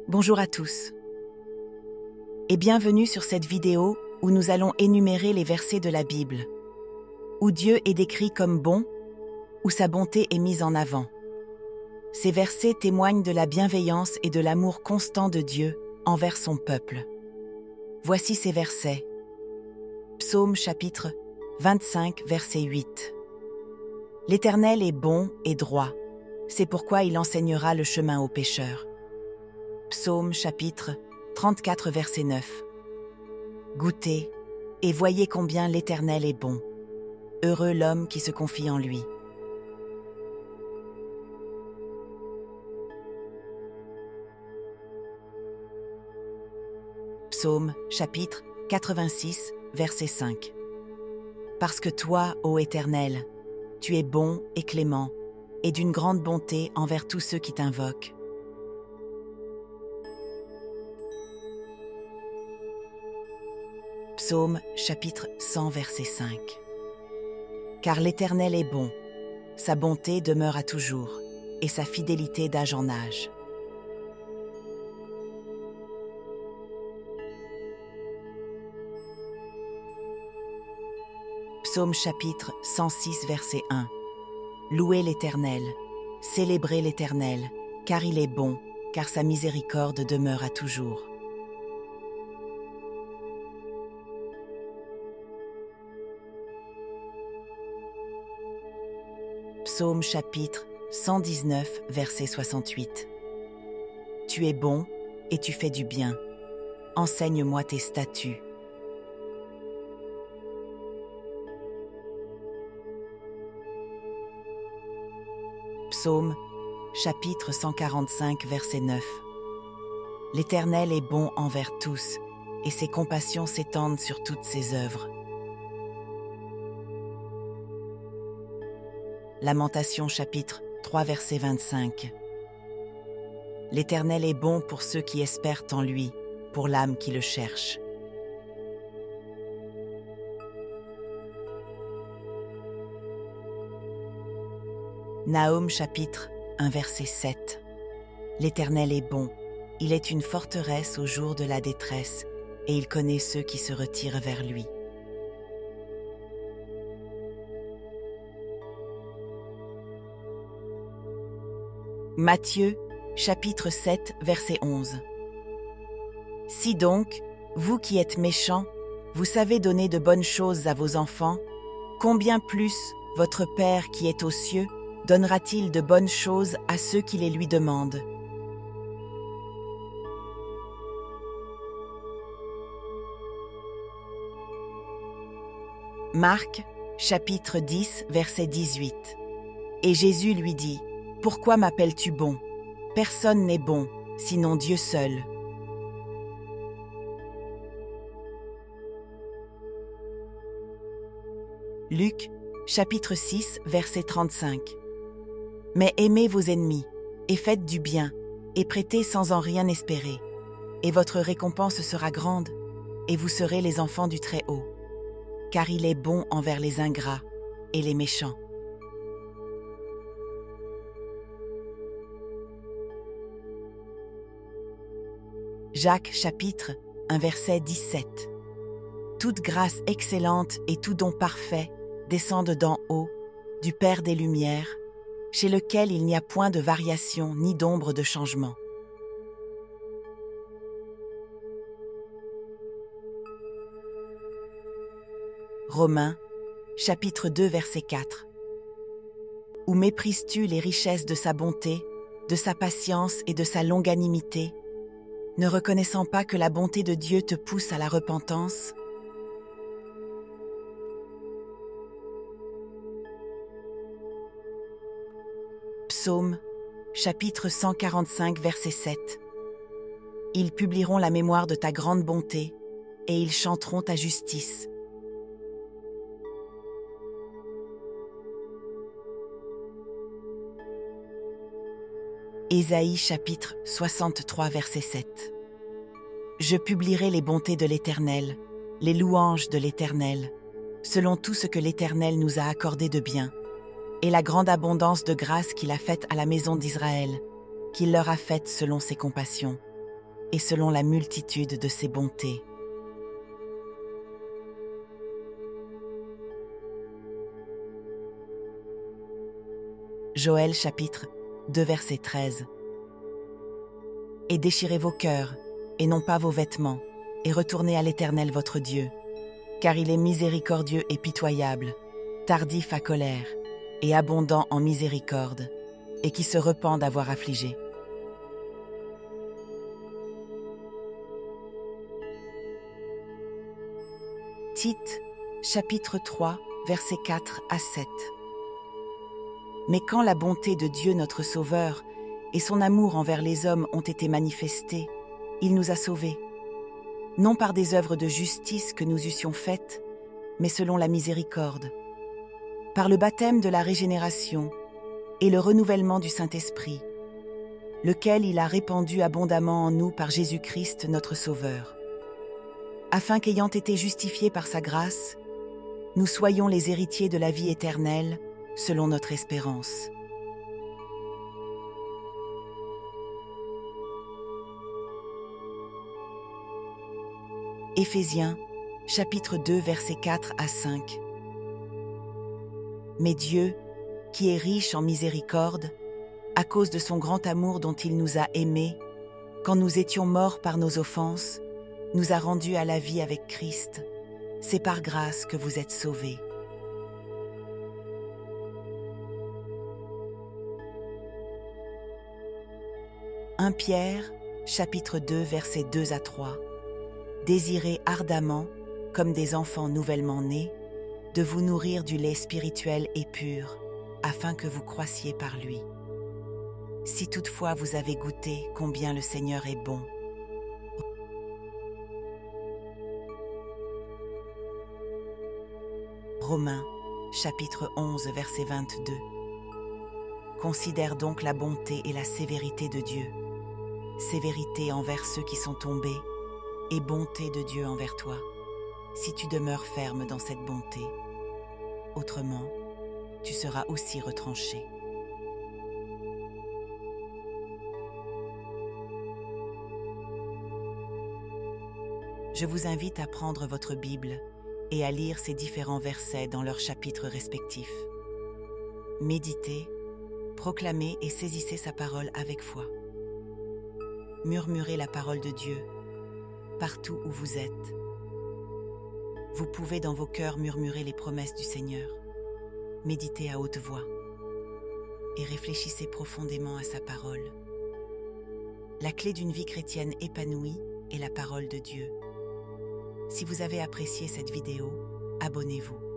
Bonjour à tous et bienvenue sur cette vidéo où nous allons énumérer les versets de la Bible, où Dieu est décrit comme bon, où sa bonté est mise en avant. Ces versets témoignent de la bienveillance et de l'amour constant de Dieu envers son peuple. Voici ces versets. Psaume chapitre 25, verset 8. L'Éternel est bon et droit, c'est pourquoi il enseignera le chemin aux pécheurs. Psaume chapitre 34, verset 9. Goûtez et voyez combien l'Éternel est bon. Heureux l'homme qui se confie en lui. Psaume chapitre 86, verset 5. Parce que toi, ô Éternel, tu es bon et clément, et d'une grande bonté envers tous ceux qui t'invoquent. Psaume chapitre 100, verset 5. Car l'Éternel est bon, sa bonté demeure à toujours, et sa fidélité d'âge en âge. Psaume chapitre 106, verset 1. Louez l'Éternel, célébrez l'Éternel, car il est bon, car sa miséricorde demeure à toujours. Psaume chapitre 119, verset 68. Tu es bon et tu fais du bien. Enseigne-moi tes statuts. Psaume chapitre 145, verset 9. L'Éternel est bon envers tous, et ses compassions s'étendent sur toutes ses œuvres. Lamentation chapitre 3, verset 25. L'Éternel est bon pour ceux qui espèrent en lui, pour l'âme qui le cherche. Nahum chapitre 1, verset 7. L'Éternel est bon, il est une forteresse au jour de la détresse, et il connaît ceux qui se retirent vers lui. Matthieu, chapitre 7, verset 11. Si donc, vous qui êtes méchants, vous savez donner de bonnes choses à vos enfants, combien plus votre Père qui est aux cieux donnera-t-il de bonnes choses à ceux qui les lui demandent? Marc, chapitre 10, verset 18. Et Jésus lui dit: Pourquoi m'appelles-tu bon? Personne n'est bon, sinon Dieu seul. Luc, chapitre 6, verset 35. Mais aimez vos ennemis, et faites du bien, et prêtez sans en rien espérer, et votre récompense sera grande, et vous serez les enfants du Très-Haut, car il est bon envers les ingrats et les méchants. Jacques chapitre 1, verset 17. Toute grâce excellente et tout don parfait descendent d'en haut, du Père des Lumières, chez lequel il n'y a point de variation ni d'ombre de changement. Romains, chapitre 2, verset 4. Où méprises-tu les richesses de sa bonté, de sa patience et de sa longanimité, ne reconnaissant pas que la bonté de Dieu te pousse à la repentance? Psaume, chapitre 145, verset 7. Ils publieront la mémoire de ta grande bonté, et ils chanteront ta justice. Ésaïe chapitre 63, verset 7. Je publierai les bontés de l'Éternel, les louanges de l'Éternel, selon tout ce que l'Éternel nous a accordé de bien, et la grande abondance de grâce qu'il a faite à la maison d'Israël, qu'il leur a faite selon ses compassions. et selon la multitude de ses bontés. Joël chapitre 2 verset 13. Et déchirez vos cœurs, et non pas vos vêtements, et retournez à l'Éternel votre Dieu, car il est miséricordieux et pitoyable, tardif à colère, et abondant en miséricorde, et qui se repent d'avoir affligé. Tite, chapitre 3, versets 4 à 7. Mais quand la bonté de Dieu notre Sauveur et son amour envers les hommes ont été manifestés, il nous a sauvés, non par des œuvres de justice que nous eussions faites, mais selon la miséricorde, par le baptême de la régénération et le renouvellement du Saint-Esprit, lequel il a répandu abondamment en nous par Jésus-Christ notre Sauveur, afin qu'ayant été justifiés par sa grâce, nous soyons les héritiers de la vie éternelle selon notre espérance. Éphésiens, chapitre 2, versets 4 à 5. Mais Dieu, qui est riche en miséricorde, à cause de son grand amour dont il nous a aimés, quand nous étions morts par nos offenses, nous a rendus à la vie avec Christ. C'est par grâce que vous êtes sauvés. « 1 Pierre, chapitre 2, versets 2 à 3. Désirez ardemment, comme des enfants nouvellement nés, de vous nourrir du lait spirituel et pur, afin que vous croissiez par lui. Si toutefois vous avez goûté combien le Seigneur est bon. » Romains, chapitre 11, verset 22. Considère donc la bonté et la sévérité de Dieu, sévérité envers ceux qui sont tombés, et bonté de Dieu envers toi, si tu demeures ferme dans cette bonté. Autrement, tu seras aussi retranché. Je vous invite à prendre votre Bible et à lire ces différents versets dans leurs chapitres respectifs. Méditez, proclamez et saisissez sa parole avec foi. Murmurez la parole de Dieu partout où vous êtes. Vous pouvez dans vos cœurs murmurer les promesses du Seigneur. Méditez à haute voix et réfléchissez profondément à sa parole. La clé d'une vie chrétienne épanouie est la parole de Dieu. Si vous avez apprécié cette vidéo, abonnez-vous.